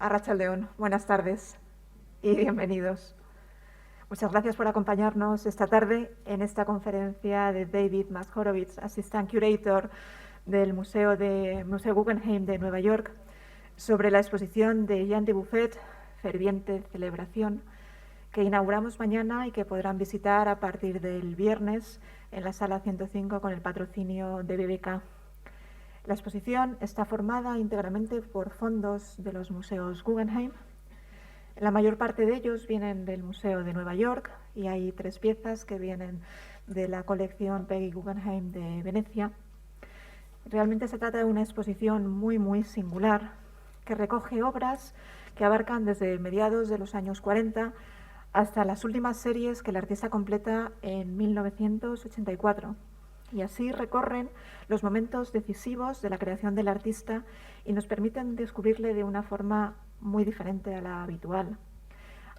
Arratsaldeon, buenas tardes y bienvenidos. Muchas gracias por acompañarnos esta tarde en esta conferencia de David Mashorovitz, Assistant Curator del Museo Guggenheim de Nueva York, sobre la exposición de Jean Dubuffet, Ferviente Celebración, que inauguramos mañana y que podrán visitar a partir del viernes en la sala 105 con el patrocinio de BBK. La exposición está formada íntegramente por fondos de los museos Guggenheim. La mayor parte de ellos vienen del Museo de Nueva York y hay 3 piezas que vienen de la colección Peggy Guggenheim de Venecia. Realmente se trata de una exposición muy singular que recoge obras que abarcan desde mediados de los años 40 hasta las últimas series que el artista completa en 1984. Y así recorren los momentos decisivos de la creación del artista y nos permiten descubrirle de una forma muy diferente a la habitual.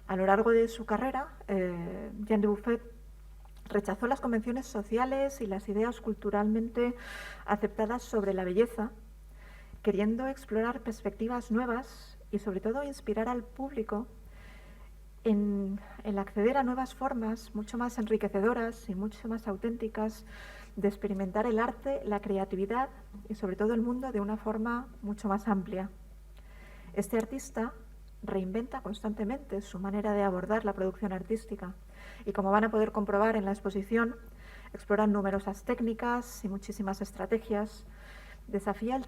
A lo largo de su carrera, Jean Dubuffet rechazó las convenciones sociales y las ideas culturalmente aceptadas sobre la belleza, queriendo explorar perspectivas nuevas y sobre todo inspirar al público en acceder a nuevas formas mucho más enriquecedoras y mucho más auténticas de experimentar el arte, la creatividad y sobre todo el mundo de una forma mucho más amplia. Este artista reinventa constantemente su manera de abordar la producción artística y, como van a poder comprobar en la exposición, explora numerosas técnicas y muchísimas estrategias, desafía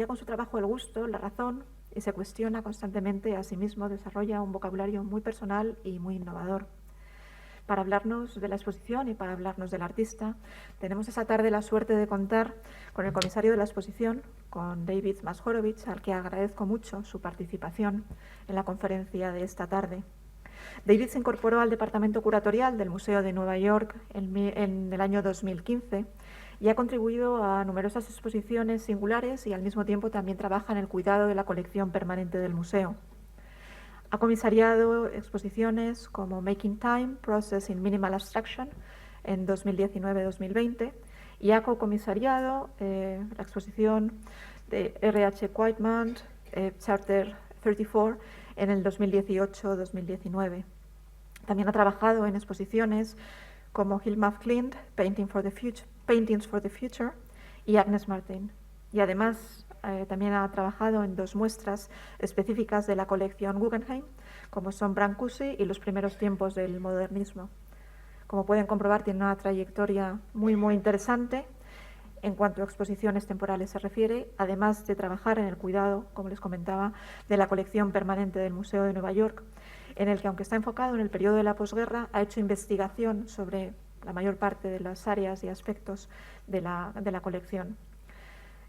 con su trabajo el gusto, la razón y se cuestiona constantemente a sí mismo, desarrolla un vocabulario muy personal y muy innovador. Para hablarnos de la exposición y para hablarnos del artista, tenemos esta tarde la suerte de contar con el comisario de la exposición, con David Mashorovitz, al que agradezco mucho su participación en la conferencia de esta tarde. David se incorporó al departamento curatorial del Museo de Nueva York en el año 2015 y ha contribuido a numerosas exposiciones singulares y al mismo tiempo también trabaja en el cuidado de la colección permanente del museo. Ha comisariado exposiciones como Making Time, Process in Minimal Abstraction en 2019-2020 y ha co-comisariado la exposición de R.H. Whiteman, Charter 34, en el 2018-2019. También ha trabajado en exposiciones como Hilma Flint, Paintings for the Future y Agnes Martin. Y además también ha trabajado en 2 muestras específicas de la colección Guggenheim, como son Brancusi y los primeros tiempos del modernismo. Como pueden comprobar, tiene una trayectoria muy interesante en cuanto a exposiciones temporales se refiere, además de trabajar en el cuidado, como les comentaba, de la colección permanente del Museo de Nueva York, en el que, aunque está enfocado en el periodo de la posguerra, ha hecho investigación sobre la mayor parte de las áreas y aspectos de la colección.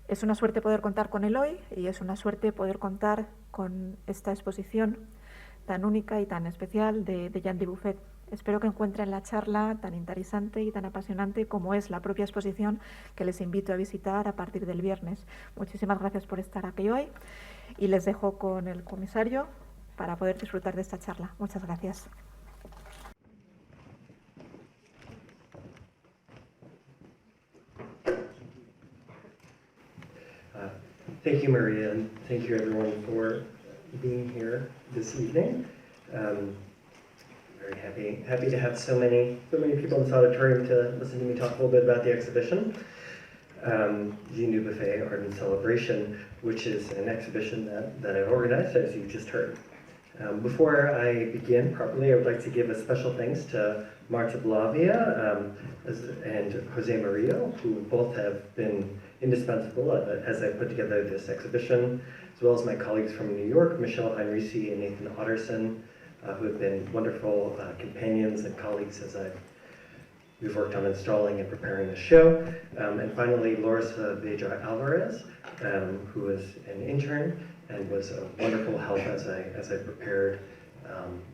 Es una suerte poder contar con él hoy y es una suerte poder contar con esta exposición tan única y tan especial de Jean Dubuffet. Espero que encuentren la charla tan interesante y tan apasionante como es la propia exposición, que les invito a visitar a partir del viernes. Muchísimas gracias por estar aquí hoy y les dejo con el comisario para poder disfrutar de esta charla. Muchas gracias. Thank you, Maria, and thank you everyone for being here this evening. Very happy to have so many people in this auditorium to listen to me talk a little bit about the exhibition, Jean Dubuffet Art and Celebration, which is an exhibition that I've organized, as you just heard. Before I begin properly, I would like to give a special thanks to Marta Blavia and Jose Murillo, who both have been indispensable as I put together this exhibition, as well as my colleagues from New York, Michelle Heinrici and Nathan Otterson, who have been wonderful companions and colleagues as we've worked on installing and preparing the show. And finally, Larissa Vedra Alvarez, who is an intern and was a wonderful help as I prepared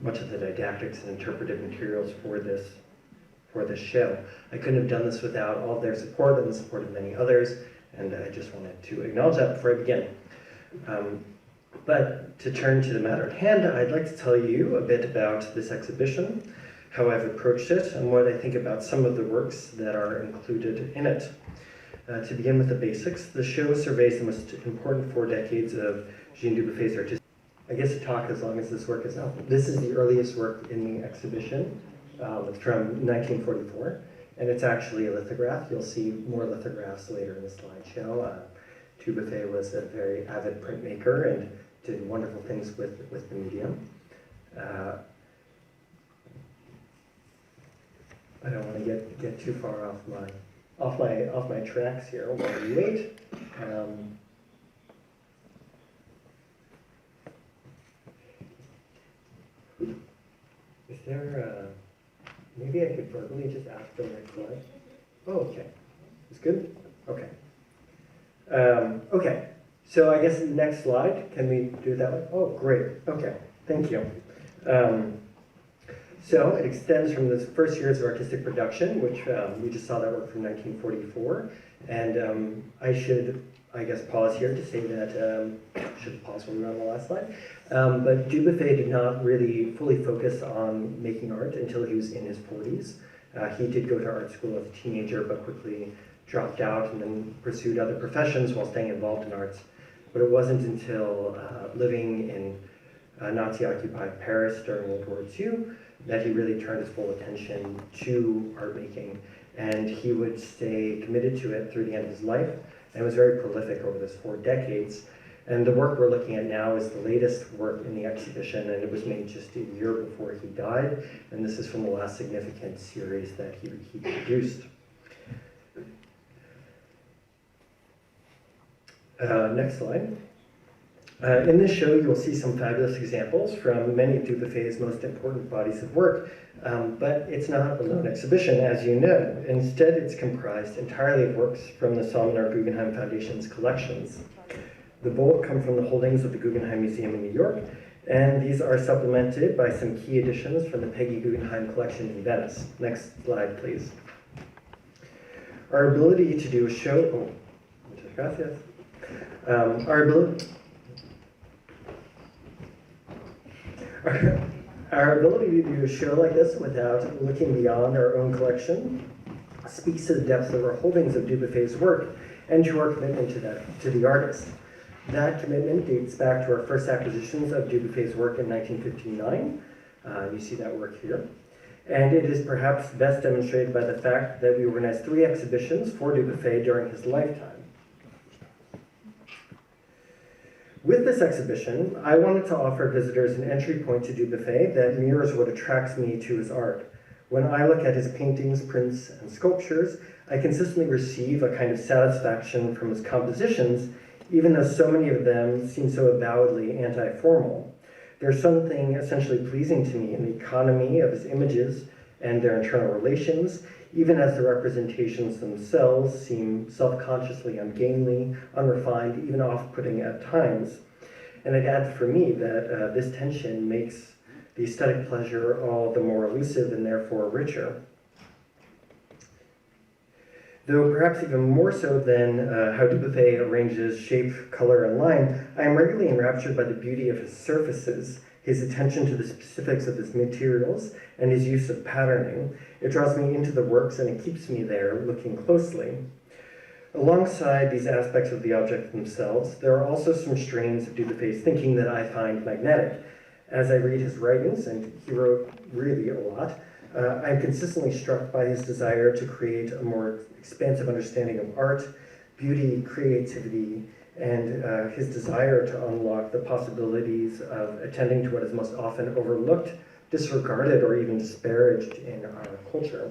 much of the didactics and interpretive materials for this show. I couldn't have done this without all of their support and the support of many others, and I just wanted to acknowledge that before I begin. But to turn to the matter at hand, I'd like to tell you a bit about this exhibition, how I've approached it, and what I think about some of the works that are included in it. To begin with the basics, the show surveys the most important 4 decades of Jean Dubuffet's artistic I guess to talk as long as this work is up. This is the earliest work in the exhibition. It's from 1944, and it's actually a lithograph. You'll see more lithographs later in the slideshow. Dubuffet was a very avid printmaker and did wonderful things with the medium. I don't want to get too far off my tracks here while we wait. Is there maybe I could verbally just ask for the next slide? Oh, okay. It's good? Okay. Okay. So I guess the next slide, can we do that one? Oh, great. Okay. Thank you. So it extends from the first years of artistic production, which we just saw that work from 1944. And I should, I guess, pause here to say that, should pause when we're on the last slide. But Dubuffet did not really fully focus on making art until he was in his 40s. He did go to art school as a teenager, but quickly dropped out and then pursued other professions while staying involved in arts. But it wasn't until living in Nazi-occupied Paris during World War II that he really turned his full attention to art making. And he would stay committed to it through the end of his life, and was very prolific over those 4 decades. And the work we're looking at now is the latest work in the exhibition, and it was made just a year before he died, and this is from the last significant series that he produced. Next slide. In this show, you'll see some fabulous examples from many of Dubuffet's most important bodies of work, but it's not a lone exhibition, as you know. Instead, it's comprised entirely of works from the Seminar Guggenheim Foundation's collections. The bulk come from the holdings of the Guggenheim Museum in New York, and these are supplemented by some key additions from the Peggy Guggenheim collection in Venice. Next slide, please. Our ability to do a show, muchas gracias. Our ability to do a show like this without looking beyond our own collection speaks to the depth of our holdings of Dubuffet's work and to our commitment to the artist. That commitment dates back to our first acquisitions of Dubuffet's work in 1959. You see that work here. And it is perhaps best demonstrated by the fact that we organized 3 exhibitions for Dubuffet during his lifetime. With this exhibition, I wanted to offer visitors an entry point to Dubuffet that mirrors what attracts me to his art. When I look at his paintings, prints, and sculptures, I consistently receive a kind of satisfaction from his compositions, even though so many of them seem so avowedly anti-formal. There's something essentially pleasing to me in the economy of his images and their internal relations, even as the representations themselves seem self-consciously ungainly, unrefined, even off-putting at times. And it adds for me that this tension makes the aesthetic pleasure all the more elusive and therefore richer. Though perhaps even more so than how Dubuffet arranges shape, color, and line, I am regularly enraptured by the beauty of his surfaces, his attention to the specifics of his materials, and his use of patterning. It draws me into the works and it keeps me there, looking closely. Alongside these aspects of the object themselves, there are also some strains of Dubuffet's thinking that I find magnetic. As I read his writings, and he wrote really a lot, I'm consistently struck by his desire to create a more expansive understanding of art, beauty, creativity, and his desire to unlock the possibilities of attending to what is most often overlooked, disregarded, or even disparaged in our culture.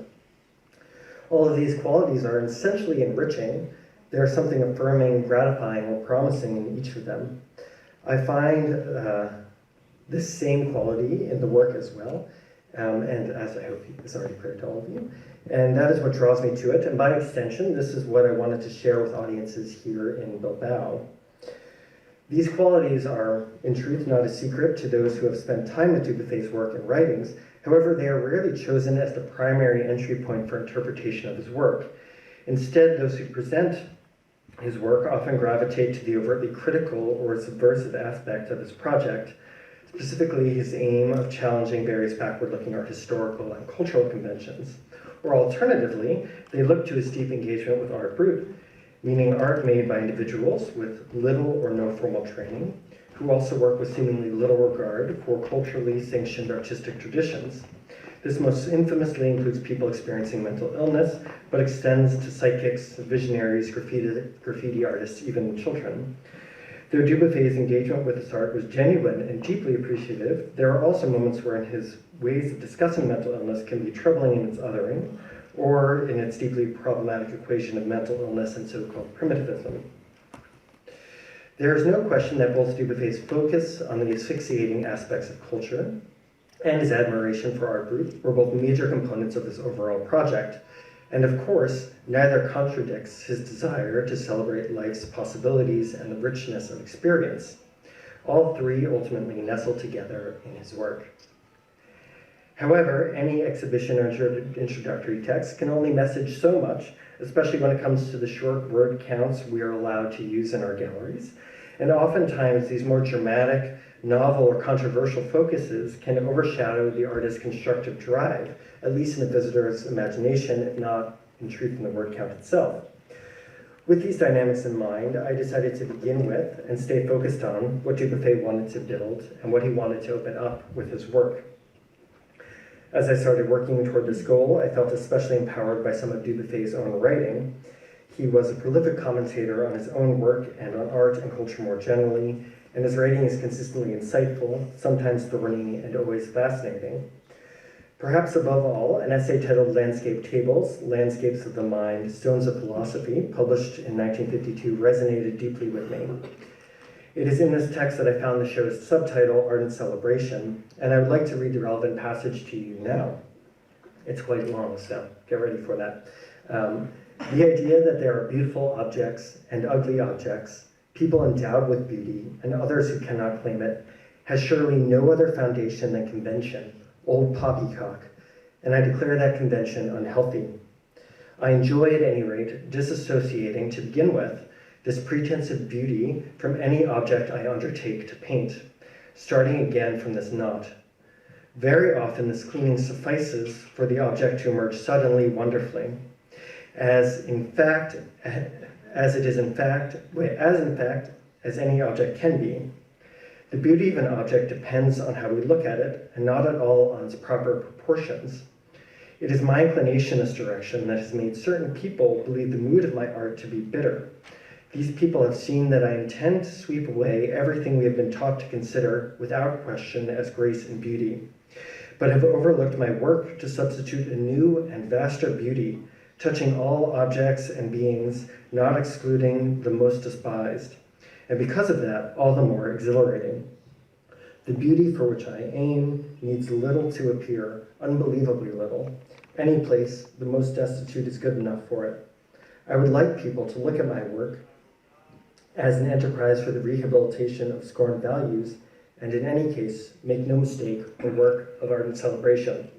All of these qualities are essentially enriching. There's something affirming, gratifying, or promising in each of them. I find this same quality in the work as well, and as I hope is already clear to all of you. And that is what draws me to it, and by extension, this is what I wanted to share with audiences here in Bilbao. These qualities are, in truth, not a secret to those who have spent time with Dubuffet's work and writings. However, they are rarely chosen as the primary entry point for interpretation of his work. Instead, those who present his work often gravitate to the overtly critical or subversive aspect of his project, specifically his aim of challenging various backward-looking art historical and cultural conventions. Or alternatively, they look to his deep engagement with art brut, meaning art made by individuals with little or no formal training, who also work with seemingly little regard for culturally sanctioned artistic traditions. This most infamously includes people experiencing mental illness, but extends to psychics, visionaries, graffiti artists, even children. Though Dubuffet's engagement with this art was genuine and deeply appreciative, there are also moments wherein his ways of discussing mental illness can be troubling in its othering, or in its deeply problematic equation of mental illness and so-called primitivism. There is no question that both Dubuffet's focus on the asphyxiating aspects of culture and his admiration for art group were both major components of this overall project, and of course, neither contradicts his desire to celebrate life's possibilities and the richness of experience. All three ultimately nestle together in his work. However, any exhibition or introductory text can only message so much, especially when it comes to the short word counts we are allowed to use in our galleries. And oftentimes, these more dramatic, novel, or controversial focuses can overshadow the artist's constructive drive, at least in the visitor's imagination, if not, in truth, in the word count itself. With these dynamics in mind, I decided to begin with and stay focused on what Dubuffet wanted to build and what he wanted to open up with his work. As I started working toward this goal, I felt especially empowered by some of Dubuffet's own writing. He was a prolific commentator on his own work and on art and culture more generally, and his writing is consistently insightful, sometimes thorny, and always fascinating. Perhaps above all, an essay titled Landscape Tables, Landscapes of the Mind, Stones of Philosophy, published in 1952, resonated deeply with me. It is in this text that I found the show's subtitle, Ardent Celebration, and I would like to read the relevant passage to you now. It's quite long, so get ready for that. The idea that there are beautiful objects and ugly objects, people endowed with beauty and others who cannot claim it, has surely no other foundation than convention, old poppycock, and I declare that convention unhealthy. I enjoy, at any rate, disassociating, to begin with, this pretense of beauty from any object I undertake to paint, starting again from this knot. Very often this cleaning suffices for the object to emerge suddenly wonderfully, as in fact as any object can be. The beauty of an object depends on how we look at it, and not at all on its proper proportions. It is my inclination in this direction that has made certain people believe the mood of my art to be bitter. These people have seen that I intend to sweep away everything we have been taught to consider without question as grace and beauty, but have overlooked my work to substitute a new and vaster beauty, touching all objects and beings, not excluding the most despised, and because of that, all the more exhilarating. The beauty for which I aim needs little to appear, unbelievably little. Any place, the most destitute is good enough for it. I would like people to look at my work as an enterprise for the rehabilitation of scorned values, and in any case, make no mistake, a work of ardent celebration.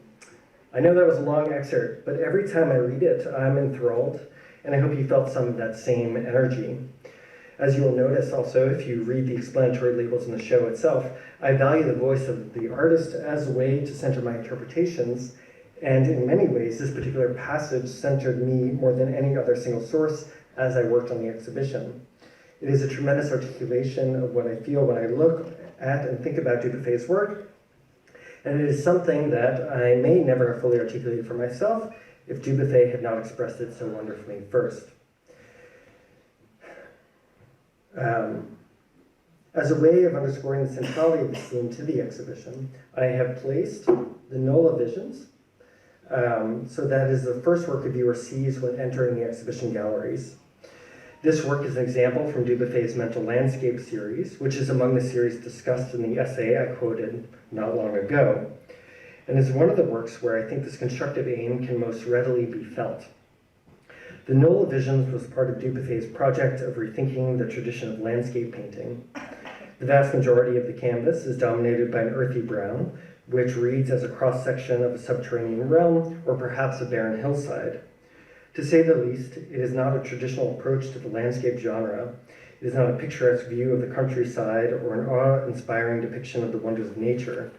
I know that was a long excerpt, but every time I read it, I'm enthralled, and I hope you felt some of that same energy. As you will notice also, if you read the explanatory labels in the show itself, I value the voice of the artist as a way to center my interpretations, and in many ways, this particular passage centered me more than any other single source as I worked on the exhibition. It is a tremendous articulation of what I feel when I look at and think about Dubuffet's work, and it is something that I may never have fully articulated for myself if Dubuffet had not expressed it so wonderfully first. As a way of underscoring the centrality of the theme to the exhibition, I have placed the Null Visions. So that is the first work a viewer sees when entering the exhibition galleries. This work is an example from Dubuffet's Mental Landscape series, which is among the series discussed in the essay I quoted not long ago, and is one of the works where I think this constructive aim can most readily be felt. The Null Visions was part of Dubuffet's project of rethinking the tradition of landscape painting. The vast majority of the canvas is dominated by an earthy brown, which reads as a cross-section of a subterranean realm or perhaps a barren hillside. To say the least, it is not a traditional approach to the landscape genre. It is not a picturesque view of the countryside or an awe-inspiring depiction of the wonders of nature.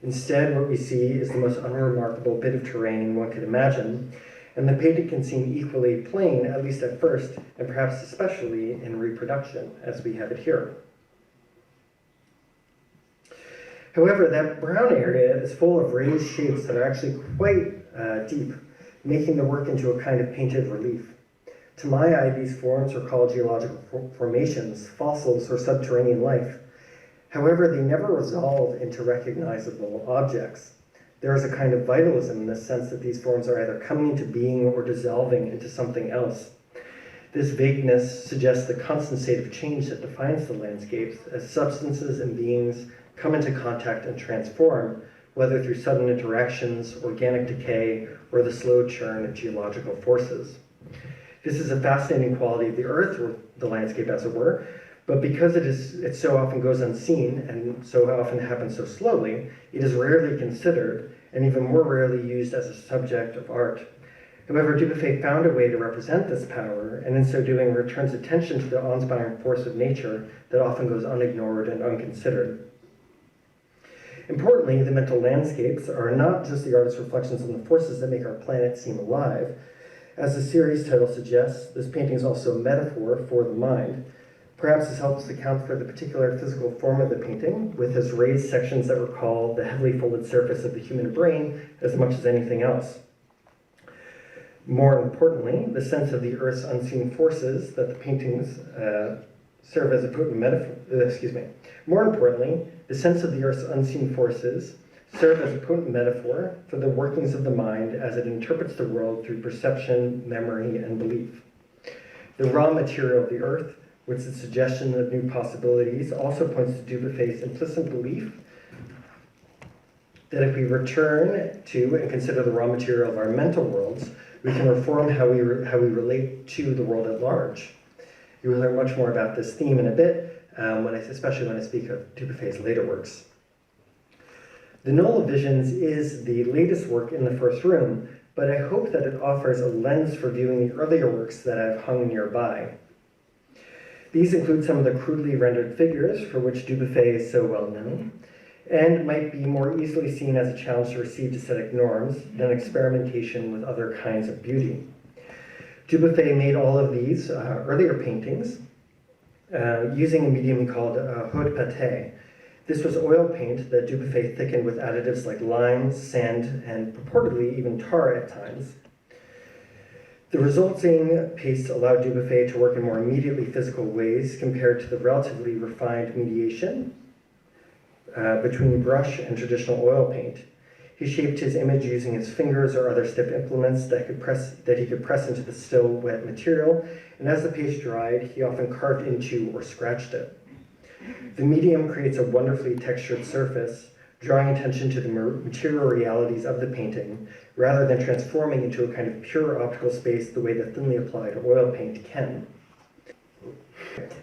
Instead, what we see is the most unremarkable bit of terrain one could imagine, and the painting can seem equally plain, at least at first, and perhaps especially in reproduction, as we have it here. However, that brown area is full of raised shapes that are actually quite deep, making the work into a kind of painted relief. To my eye, these forms are called geological formations, fossils, or subterranean life. However, they never resolve into recognizable objects. There is a kind of vitalism in the sense that these forms are either coming into being or dissolving into something else. This vagueness suggests the constant state of change that defines the landscapes as substances and beings come into contact and transform, whether through sudden interactions, organic decay, or the slow churn of geological forces. This is a fascinating quality of the earth, or the landscape as it were, but because it so often goes unseen and so often happens so slowly, it is rarely considered and even more rarely used as a subject of art. However, Dubuffet found a way to represent this power, and in so doing returns attention to the awe-inspiring force of nature that often goes unignored and unconsidered. Importantly, the mental landscapes are not just the artist's reflections on the forces that make our planet seem alive. As the series title suggests, this painting is also a metaphor for the mind. Perhaps this helps account for the particular physical form of the painting, with its raised sections that recall the heavily folded surface of the human brain as much as anything else. More importantly, the sense of the Earth's unseen forces that the paintings serve as a potent metaphor. More importantly, the sense of the Earth's unseen forces serve as a potent metaphor for the workings of the mind as it interprets the world through perception, memory, and belief. The raw material of the Earth, with its suggestion of new possibilities, also points to Dubuffet's implicit belief that if we return to and consider the raw material of our mental worlds, we can reform how we relate to the world at large. You will learn much more about this theme in a bit, especially when I speak of Dubuffet's later works. The Null Visions is the latest work in the first room, but I hope that it offers a lens for viewing the earlier works that I've hung nearby. These include some of the crudely rendered figures for which Dubuffet is so well known, and might be more easily seen as a challenge to received aesthetic norms than experimentation with other kinds of beauty. Dubuffet made all of these earlier paintings using a medium he called Hotpate. This was oil paint that Dubuffet thickened with additives like lime, sand, and purportedly even tar at times. The resulting paste allowed Dubuffet to work in more immediately physical ways compared to the relatively refined mediation between brush and traditional oil paint. He shaped his image using his fingers or other stiff implements that he could press into the still wet material, and as the paste dried, he often carved into or scratched it. The medium creates a wonderfully textured surface, drawing attention to the material realities of the painting, rather than transforming into a kind of pure optical space the way that thinly applied oil paint can.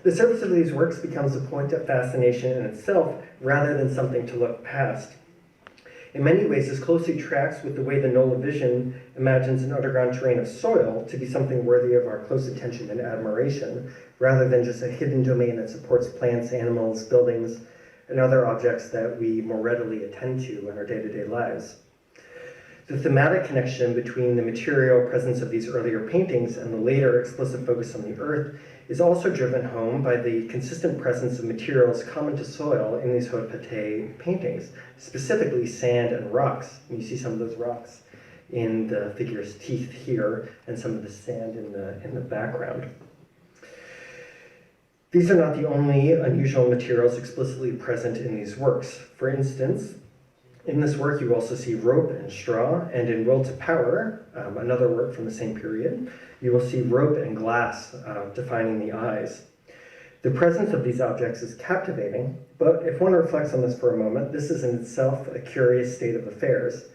The surface of these works becomes a point of fascination in itself, rather than something to look past. In many ways, this closely tracks with the way the Null Vision imagines an underground terrain of soil to be something worthy of our close attention and admiration, rather than just a hidden domain that supports plants, animals, buildings, and other objects that we more readily attend to in our day-to-day lives. The thematic connection between the material presence of these earlier paintings and the later explicit focus on the earth is also driven home by the consistent presence of materials common to soil in these Hotpate paintings, specifically sand and rocks. And you see some of those rocks in the figure's teeth here, and some of the sand in the background. These are not the only unusual materials explicitly present in these works. For instance, in this work you also see rope and straw, and in Will to Power, another work from the same period, you will see rope and glass defining the eyes. The presence of these objects is captivating, but if one reflects on this for a moment, this is in itself a curious state of affairs.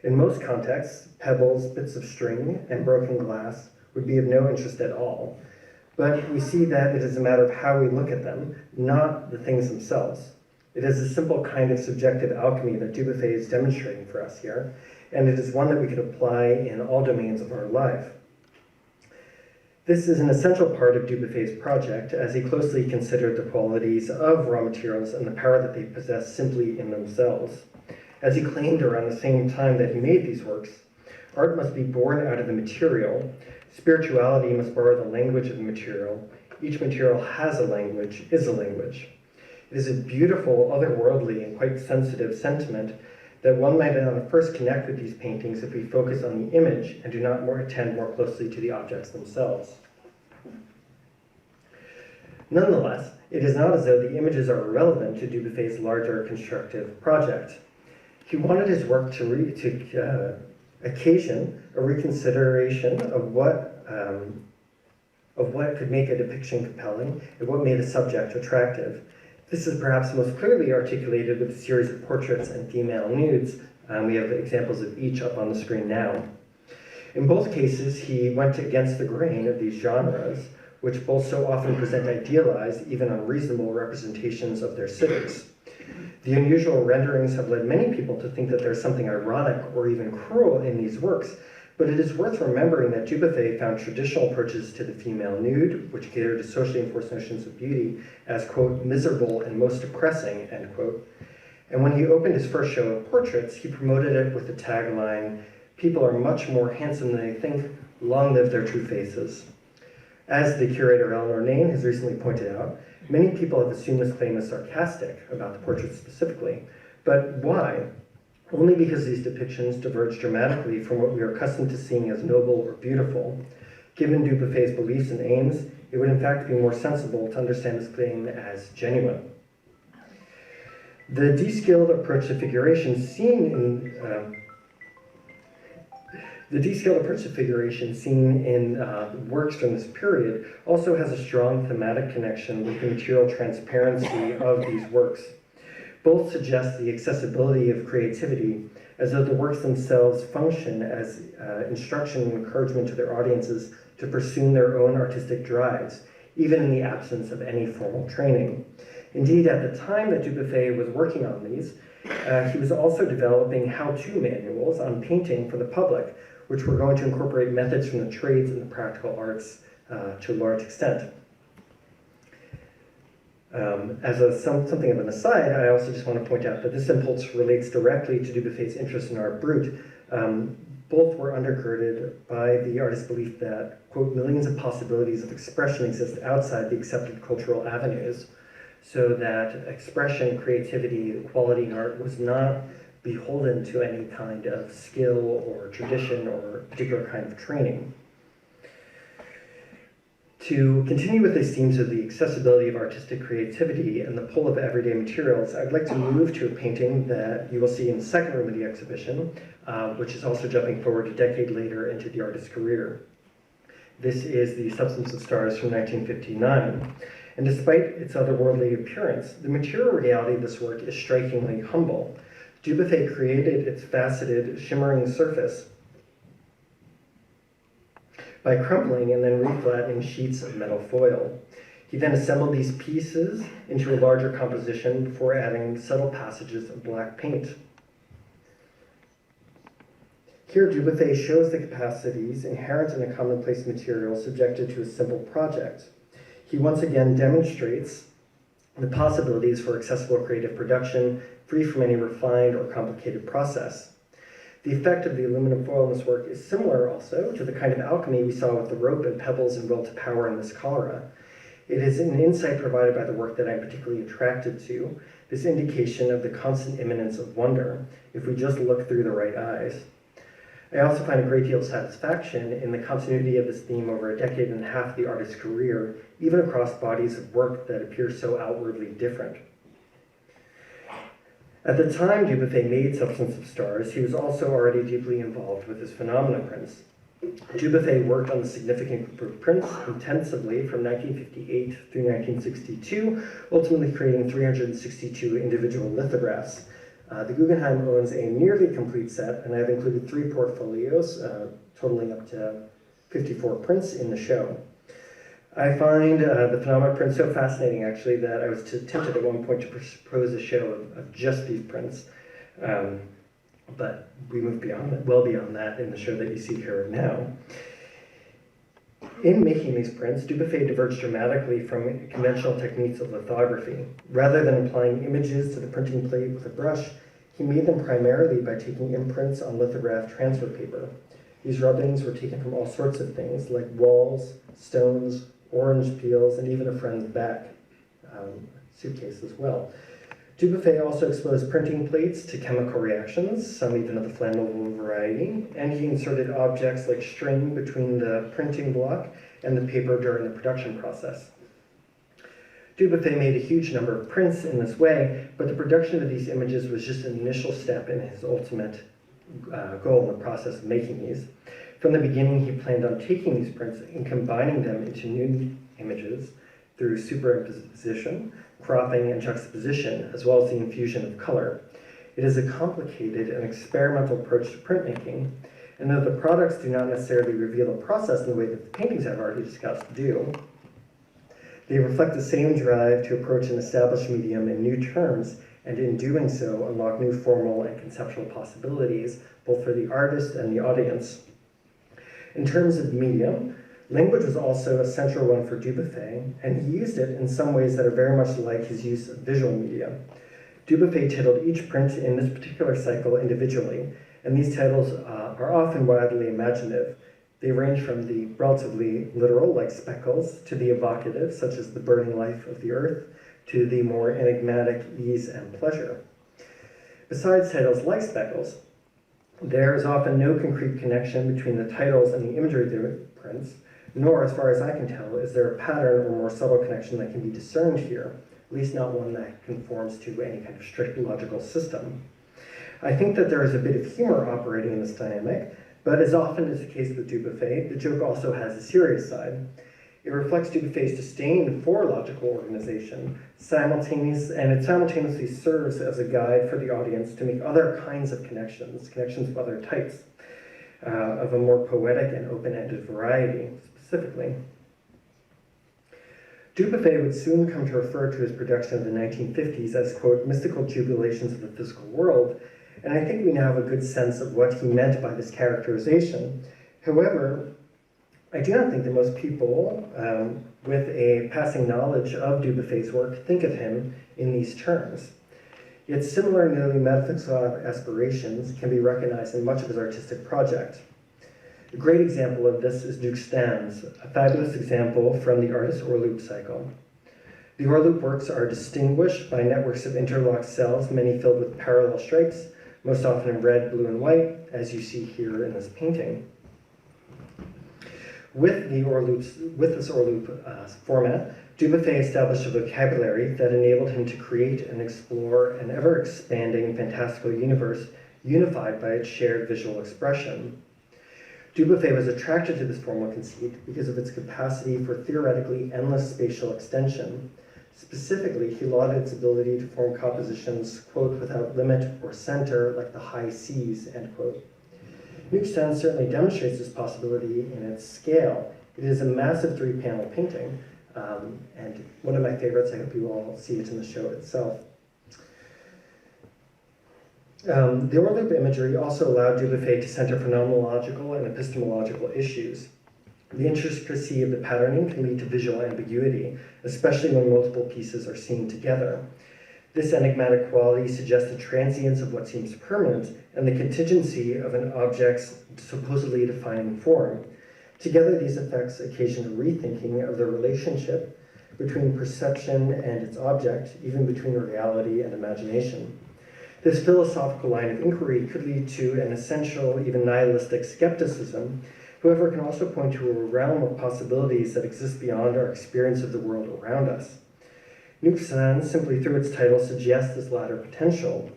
In most contexts, pebbles, bits of string, and broken glass would be of no interest at all. But we see that it is a matter of how we look at them, not the things themselves. It is a simple kind of subjective alchemy that Dubuffet is demonstrating for us here, and it is one that we could apply in all domains of our life. This is an essential part of Dubuffet's project, as he closely considered the qualities of raw materials and the power that they possess simply in themselves. As he claimed around the same time that he made these works, art must be born out of the material, spirituality must borrow the language of the material, each material has a language, is a language. It is a beautiful, otherworldly, and quite sensitive sentiment that one might at first connect with these paintings if we focus on the image and do not attend more closely to the objects themselves. Nonetheless, it is not as though the images are irrelevant to Dubuffet's larger constructive project. He wanted his work to occasion a reconsideration of what could make a depiction compelling and what made a subject attractive. This is perhaps most clearly articulated with a series of portraits and female nudes. We have examples of each up on the screen now. In both cases, he went against the grain of these genres, which both so often present idealized, even unreasonable representations of their sitters. The unusual renderings have led many people to think that there's something ironic or even cruel in these works, but it is worth remembering that Dubuffet found traditional approaches to the female nude, which cater to socially enforced notions of beauty, as, quote, miserable and most depressing, end quote. And when he opened his first show of portraits, he promoted it with the tagline, "People are much more handsome than they think, long live their true faces." As the curator Eleanor Nain has recently pointed out, many people have assumed this claim as sarcastic about the portraits specifically. But why? Only because these depictions diverge dramatically from what we are accustomed to seeing as noble or beautiful. Given Dubuffet's beliefs and aims, it would in fact be more sensible to understand this claim as genuine. The de-skilled approach to figuration seen in works from this period also has a strong thematic connection with the material transparency of these works. Both suggest the accessibility of creativity, as though the works themselves function as instruction and encouragement to their audiences to pursue their own artistic drives, even in the absence of any formal training. Indeed, at the time that Dubuffet was working on these, he was also developing how-to manuals on painting for the public, which were going to incorporate methods from the trades and the practical arts to a large extent. As something of an aside, I also just want to point out that this impulse relates directly to Dubuffet's interest in art brut. Both were undergirded by the artist's belief that, quote, millions of possibilities of expression exist outside the accepted cultural avenues, so that expression, creativity, quality in art was not beholden to any kind of skill or tradition or particular kind of training. To continue with these themes of the accessibility of artistic creativity and the pull of everyday materials, I'd like to move to a painting that you will see in the second room of the exhibition, which is also jumping forward a decade later into the artist's career. This is The Substance of Stars from 1959. And despite its otherworldly appearance, the material reality of this work is strikingly humble. Dubuffet created its faceted, shimmering surface by crumpling and then reflattening sheets of metal foil. He then assembled these pieces into a larger composition before adding subtle passages of black paint. Here, Dubuffet shows the capacities inherent in a commonplace material subjected to a simple project. He once again demonstrates the possibilities for accessible creative production, free from any refined or complicated process. The effect of the aluminum foil in this work is similar also to the kind of alchemy we saw with the rope and pebbles and will to power in this cholera. It is an insight provided by the work that I'm particularly attracted to, this indication of the constant imminence of wonder, if we just look through the right eyes. I also find a great deal of satisfaction in the continuity of this theme over a decade and a half of the artist's career, even across bodies of work that appear so outwardly different. At the time Dubuffet made Substance of Stars, he was also already deeply involved with his phenomena prints. Dubuffet worked on the significant group of prints intensively from 1958 through 1962, ultimately creating 362 individual lithographs. The Guggenheim owns a nearly complete set, and I've included 3 portfolios, totaling up to 54 prints in the show. I find the phenomena print so fascinating, actually, that I was tempted at one point to propose a show of just these prints. But we move beyond that, well beyond that in the show that you see here now. In making these prints, Dubuffet diverged dramatically from conventional techniques of lithography. Rather than applying images to the printing plate with a brush, he made them primarily by taking imprints on lithograph transfer paper. These rubbings were taken from all sorts of things, like walls, stones, orange peels, and even a friend's back. suitcase as well. Dubuffet also exposed printing plates to chemical reactions, some even of the flammable variety, and he inserted objects like string between the printing block and the paper during the production process. Dubuffet made a huge number of prints in this way, but the production of these images was just an initial step in his ultimate goal in the process of making these. From the beginning, he planned on taking these prints and combining them into new images through superimposition, cropping, and juxtaposition, as well as the infusion of color. It is a complicated and experimental approach to printmaking, and though the products do not necessarily reveal the process in the way that the paintings I've already discussed do, they reflect the same drive to approach an established medium in new terms, and in doing so, unlock new formal and conceptual possibilities, both for the artist and the audience. In terms of medium, language was also a central one for Dubuffet, and he used it in some ways that are very much like his use of visual media. Dubuffet titled each print in this particular cycle individually, and these titles are often wildly imaginative. They range from the relatively literal, like speckles, to the evocative, such as the burning life of the earth, to the more enigmatic ease and pleasure. Besides titles like speckles, there is often no concrete connection between the titles and the imagery of the prints, nor, as far as I can tell, is there a pattern or more subtle connection that can be discerned here, at least not one that conforms to any kind of strict logical system. I think that there is a bit of humor operating in this dynamic, but as often is the case with Dubuffet, the joke also has a serious side. It reflects Dubuffet's disdain for logical organization, and it simultaneously serves as a guide for the audience to make other kinds of connections of other types, of a more poetic and open-ended variety, specifically. Dubuffet would soon come to refer to his production of the 1950s as, quote, mystical jubilations of the physical world, and I think we now have a good sense of what he meant by this characterization. However, I do not think that most people with a passing knowledge of Dubuffet's work think of him in these terms. Yet similar nearly metaphysical aspirations can be recognized in much of his artistic project. A great example of this is Duke Stan's, a fabulous example from the artist's Orloop cycle. The Orloop works are distinguished by networks of interlocked cells, many filled with parallel stripes, most often in red, blue, and white, as you see here in this painting. With this Orloop format, Dubuffet established a vocabulary that enabled him to create and explore an ever-expanding fantastical universe unified by its shared visual expression. Dubuffet was attracted to this formal conceit because of its capacity for theoretically endless spatial extension. Specifically, he lauded its ability to form compositions, quote, without limit or center, like the high seas, end quote. Nuke certainly demonstrates this possibility in its scale. It is a massive 3-panel painting, and one of my favorites. I hope you all see it in the show itself. The Orloop imagery also allowed Dubuffet to center phenomenological and epistemological issues. The intricacy of the patterning can lead to visual ambiguity, especially when multiple pieces are seen together. This enigmatic quality suggests the transience of what seems permanent and the contingency of an object's supposedly defining form. Together, these effects occasion a rethinking of the relationship between perception and its object, even between reality and imagination. This philosophical line of inquiry could lead to an essential, even nihilistic skepticism. However, it can also point to a realm of possibilities that exist beyond our experience of the world around us. Nuke simply through its title suggests this latter potential.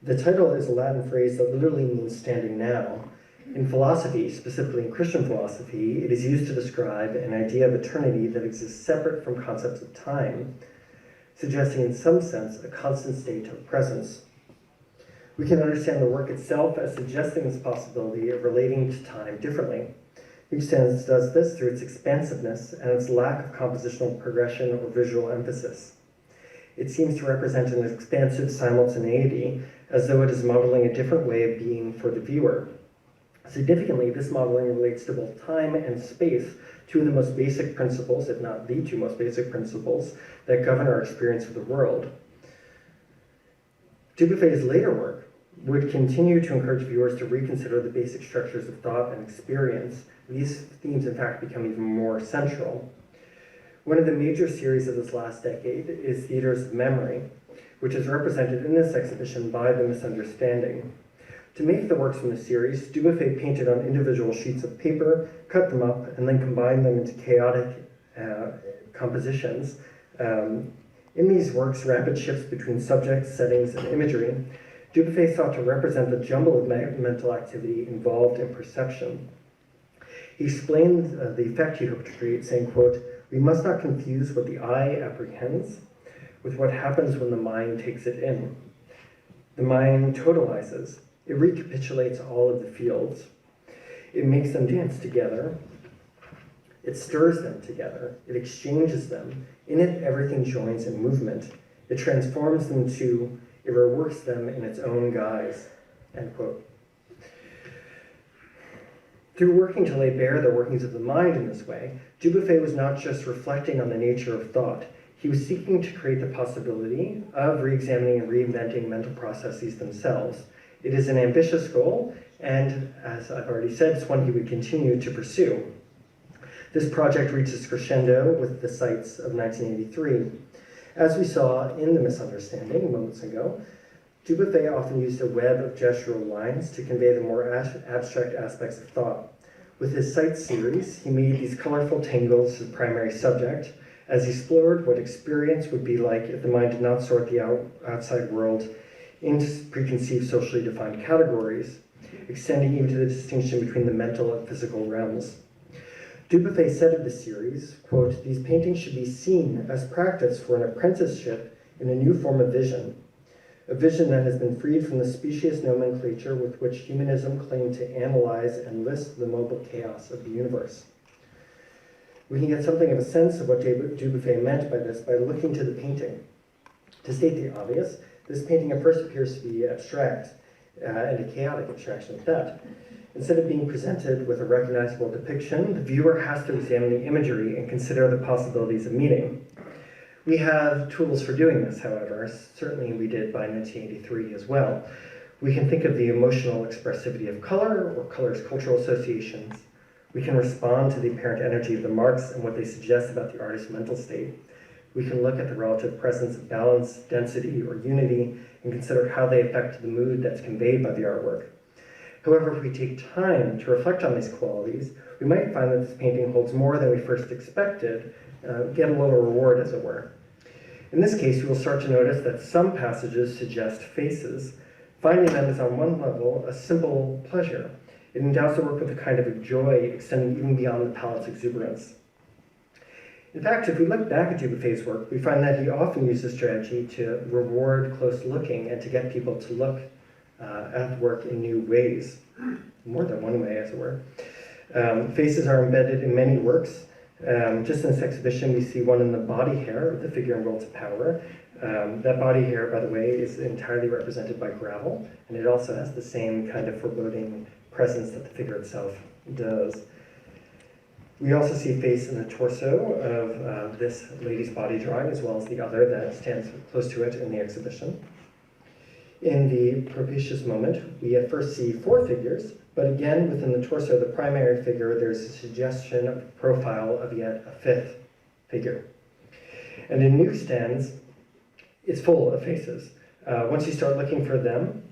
The title is a Latin phrase that literally means standing now. In philosophy, specifically in Christian philosophy, it is used to describe an idea of eternity that exists separate from concepts of time, suggesting in some sense a constant state of presence. We can understand the work itself as suggesting this possibility of relating to time differently. Nuke does this through its expansiveness and its lack of compositional progression or visual emphasis. It seems to represent an expansive simultaneity, as though it is modeling a different way of being for the viewer. Significantly, this modeling relates to both time and space, two of the most basic principles, if not the two most basic principles, that govern our experience of the world. Dubuffet's later work would continue to encourage viewers to reconsider the basic structures of thought and experience. These themes, in fact, become even more central. One of the major series of this last decade is Theaters of Memory, which is represented in this exhibition by The Misunderstanding. To make the works from the series, Dubuffet painted on individual sheets of paper, cut them up, and then combined them into chaotic compositions. In these works, rapid shifts between subjects, settings, and imagery, Dubuffet sought to represent the jumble of mental activity involved in perception. He explained the effect he hoped to create, saying, quote, "We must not confuse what the eye apprehends with what happens when the mind takes it in. The mind totalizes. It recapitulates all of the fields. It makes them dance together. It stirs them together. It exchanges them. In it, everything joins in movement. It transforms them to, it reworks them in its own guise." End quote. Through working to lay bare the workings of the mind in this way, Dubuffet was not just reflecting on the nature of thought. He was seeking to create the possibility of re-examining and reinventing mental processes themselves. It is an ambitious goal, and as I've already said, it's one he would continue to pursue. This project reaches crescendo with the sights of 1983. As we saw in The Misunderstanding moments ago, Dubuffet often used a web of gestural lines to convey the more abstract aspects of thought. With his Sights series, he made these colorful tangles his primary subject, as he explored what experience would be like if the mind did not sort the outside world into preconceived socially defined categories, extending even to the distinction between the mental and physical realms. Dubuffet said of the series, quote, "These paintings should be seen as practice for an apprenticeship in a new form of vision, a vision that has been freed from the specious nomenclature with which humanism claimed to analyze and list the mobile chaos of the universe." We can get something of a sense of what Dubuffet meant by this by looking to the painting. To state the obvious, this painting at first appears to be abstract, and a chaotic abstraction at that. Instead of being presented with a recognizable depiction, the viewer has to examine the imagery and consider the possibilities of meaning. We have tools for doing this, however. Certainly we did by 1983 as well. We can think of the emotional expressivity of color or color's cultural associations. We can respond to the apparent energy of the marks and what they suggest about the artist's mental state. We can look at the relative presence of balance, density, or unity, and consider how they affect the mood that's conveyed by the artwork. However, if we take time to reflect on these qualities, we might find that this painting holds more than we first expected, get a little reward, as it were. In this case, we will start to notice that some passages suggest faces. Finding them is on one level a simple pleasure. It endows the work with a kind of joy extending even beyond the palette's exuberance. In fact, if we look back at Dubuffet's work, we find that he often used this strategy to reward close looking and to get people to look at the work in new ways, more than one way, as it were. Faces are embedded in many works. Just in this exhibition, we see one in the body hair of the figure in Will to Power. That body hair, by the way, is entirely represented by gravel, and it also has the same kind of foreboding presence that the figure itself does. We also see a face in the torso of this lady's body drawing, as well as the other that stands close to it in the exhibition. In the propitious moment, we at first see four figures, but again, within the torso of the primary figure, there's a suggestion of the profile of yet a fifth figure. And in newsstands, it's full of faces. Once you start looking for them,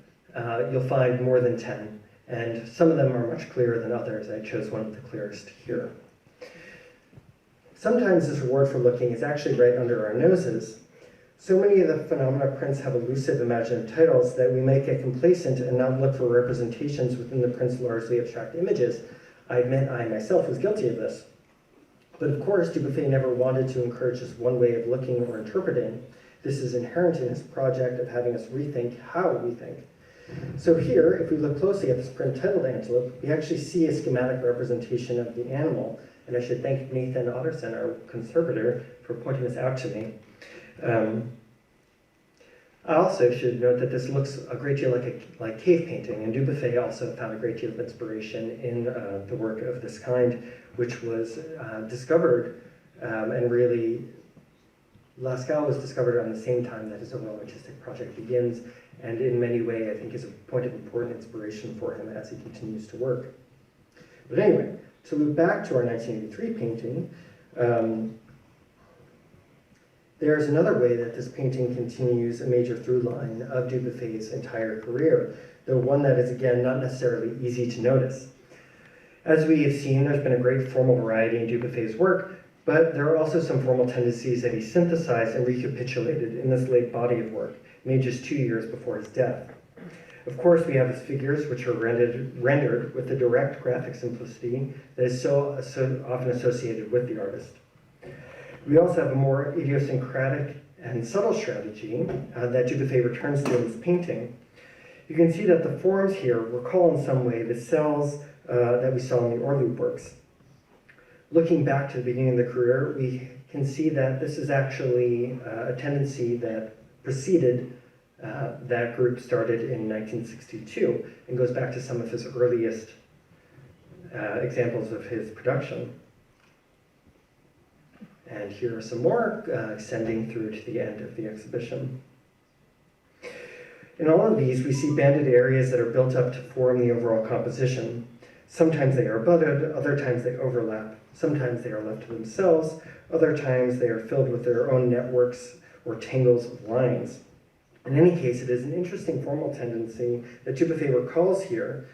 you'll find more than 10, and some of them are much clearer than others. I chose one of the clearest here. Sometimes this reward for looking is actually right under our noses. So many of the phenomena prints have elusive imaginative titles that we might get complacent and not look for representations within the print's largely abstract images. I admit I myself was guilty of this. But of course, Dubuffet never wanted to encourage just one way of looking or interpreting. This is inherent in his project of having us rethink how we think. So here, if we look closely at this print titled Antelope, we actually see a schematic representation of the animal. And I should thank Nathan Otterson, our conservator, for pointing this out to me. I also should note that this looks a great deal like cave painting, and Dubuffet also found a great deal of inspiration in the work of this kind, which was discovered, and really, Lascaux was discovered around the same time that his own artistic project begins, and in many ways, I think is a point of important inspiration for him as he continues to work. But anyway, to loop back to our 1983 painting, There's another way that this painting continues a major through line of Dubuffet's entire career, though one that is, again, not necessarily easy to notice. As we have seen, there's been a great formal variety in Dubuffet's work, but there are also some formal tendencies that he synthesized and recapitulated in this late body of work, made just 2 years before his death. Of course, we have his figures, which are rendered with the direct graphic simplicity that is so often associated with the artist. We also have a more idiosyncratic and subtle strategy that Dubuffet returns to in his painting. You can see that the forms here recall in some way the cells that we saw in the Orloop works. Looking back to the beginning of the career, we can see that this is actually a tendency that preceded that group started in 1962 and goes back to some of his earliest examples of his production. And here are some more extending through to the end of the exhibition. In all of these, we see banded areas that are built up to form the overall composition. Sometimes they are abutted, other times they overlap. Sometimes they are left to themselves, other times they are filled with their own networks or tangles of lines. In any case, it is an interesting formal tendency that Dubuffet recalls here.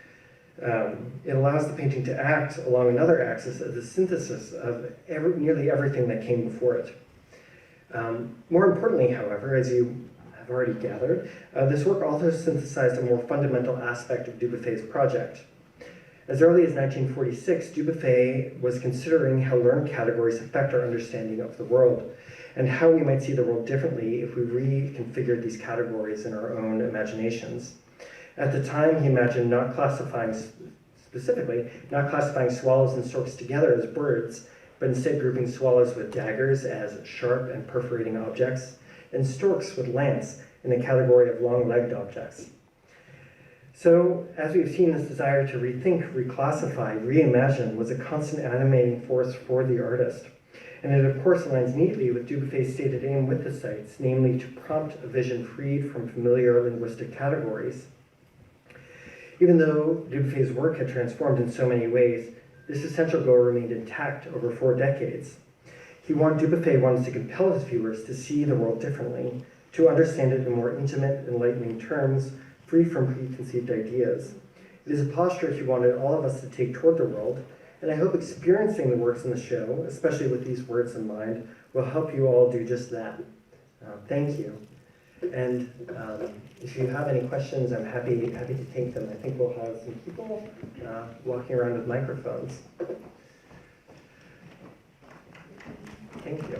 It allows the painting to act along another axis as a synthesis of nearly everything that came before it. More importantly, however, as you have already gathered, this work also synthesized a more fundamental aspect of Dubuffet's project. As early as 1946, Dubuffet was considering how learned categories affect our understanding of the world, and how we might see the world differently if we reconfigured these categories in our own imaginations. At the time, he imagined not classifying swallows and storks together as birds, but instead grouping swallows with daggers as sharp and perforating objects, and storks with lance in the category of long-legged objects. So, as we've seen, this desire to rethink, reclassify, reimagine was a constant animating force for the artist. And it, of course, aligns neatly with Dubuffet's stated aim with the sites, namely to prompt a vision freed from familiar linguistic categories. Even though Dubuffet's work had transformed in so many ways, this essential goal remained intact over 4 decades. Dubuffet wanted to compel his viewers to see the world differently, to understand it in more intimate, enlightening terms, free from preconceived ideas. It is a posture he wanted all of us to take toward the world, and I hope experiencing the works in the show, especially with these words in mind, will help you all do just that. Thank you. And if you have any questions, I'm happy to take them. I think we'll have some people walking around with microphones. Thank you.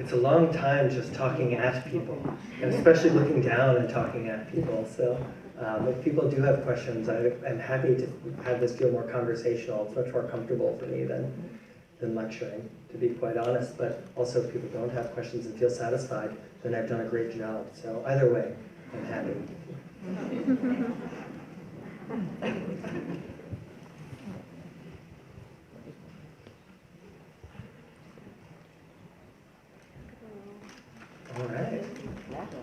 It's a long time just talking at people, and especially looking down and talking at people. So if people do have questions, I'm happy to have this feel more conversational. It's much more comfortable for me than lecturing, to be quite honest. But also if people don't have questions and feel satisfied, then I've done a great job. So either way, I'm happy. All right.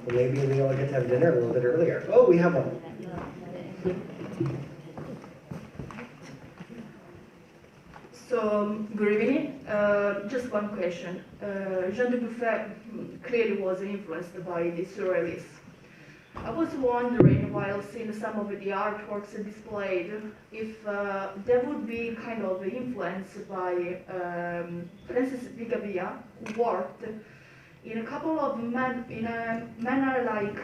Well, maybe we all get to have dinner a little bit earlier. Oh, we have one. So, good evening. Just one question. Jean Dubuffet clearly was influenced by the Surrealists. I was wondering, while seeing some of the artworks displayed, if there would be kind of influence by Francis Picabia, who worked in a couple of in a manner like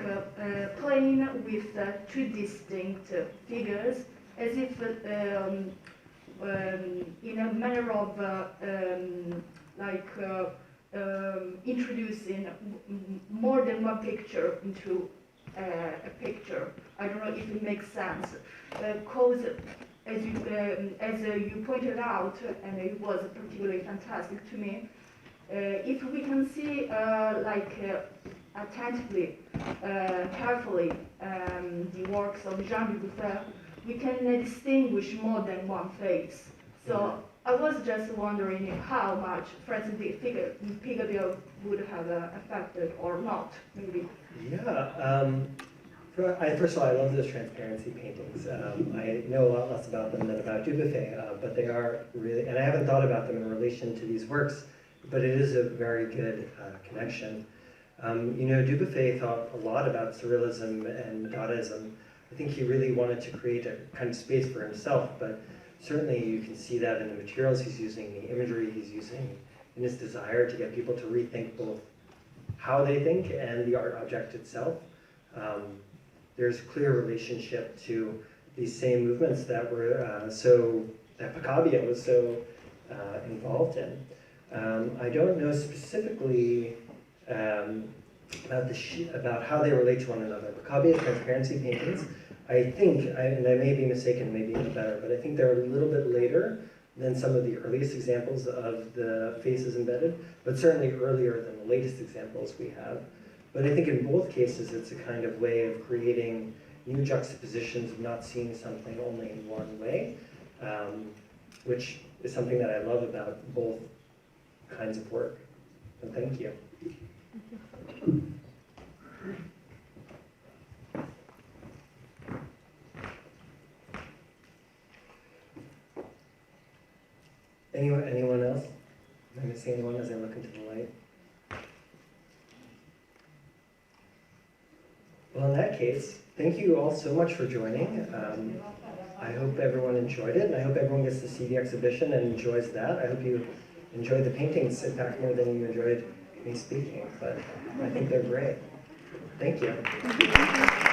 playing with 2 distinct figures, as if in a manner of introducing more than one picture into a picture. I don't know if it makes sense, because as you pointed out, and it was particularly fantastic to me, if we can see attentively, carefully, the works of Jean Dubuffet, we can distinguish more than one face. So I was just wondering how much Francis Picabia would have affected or not, maybe. Yeah. First of all, I love those transparency paintings. I know a lot less about them than about Dubuffet, but they are really, and I haven't thought about them in relation to these works, but it is a very good connection. Dubuffet thought a lot about surrealism and Dadaism. I think he really wanted to create a kind of space for himself, but certainly you can see that in the materials he's using, the imagery he's using, in his desire to get people to rethink both how they think and the art object itself. There's a clear relationship to these same movements that were that Picabia was so involved in. I don't know specifically about how they relate to one another. Picabia's transparency paintings, I think, and I may be mistaken, maybe even better, but I think they're a little bit later than some of the earliest examples of the faces embedded, but certainly earlier than the latest examples we have. But I think in both cases, it's a kind of way of creating new juxtapositions of not seeing something only in one way, which is something that I love about both kinds of work. So thank you. Anyone else? Am I missing anyone as I look into the light? Well, in that case, thank you all so much for joining. I hope everyone enjoyed it, and I hope everyone gets to see the exhibition and enjoys that. I hope you enjoyed the paintings, in fact, more than you enjoyed me speaking, but I think they're great. Thank you.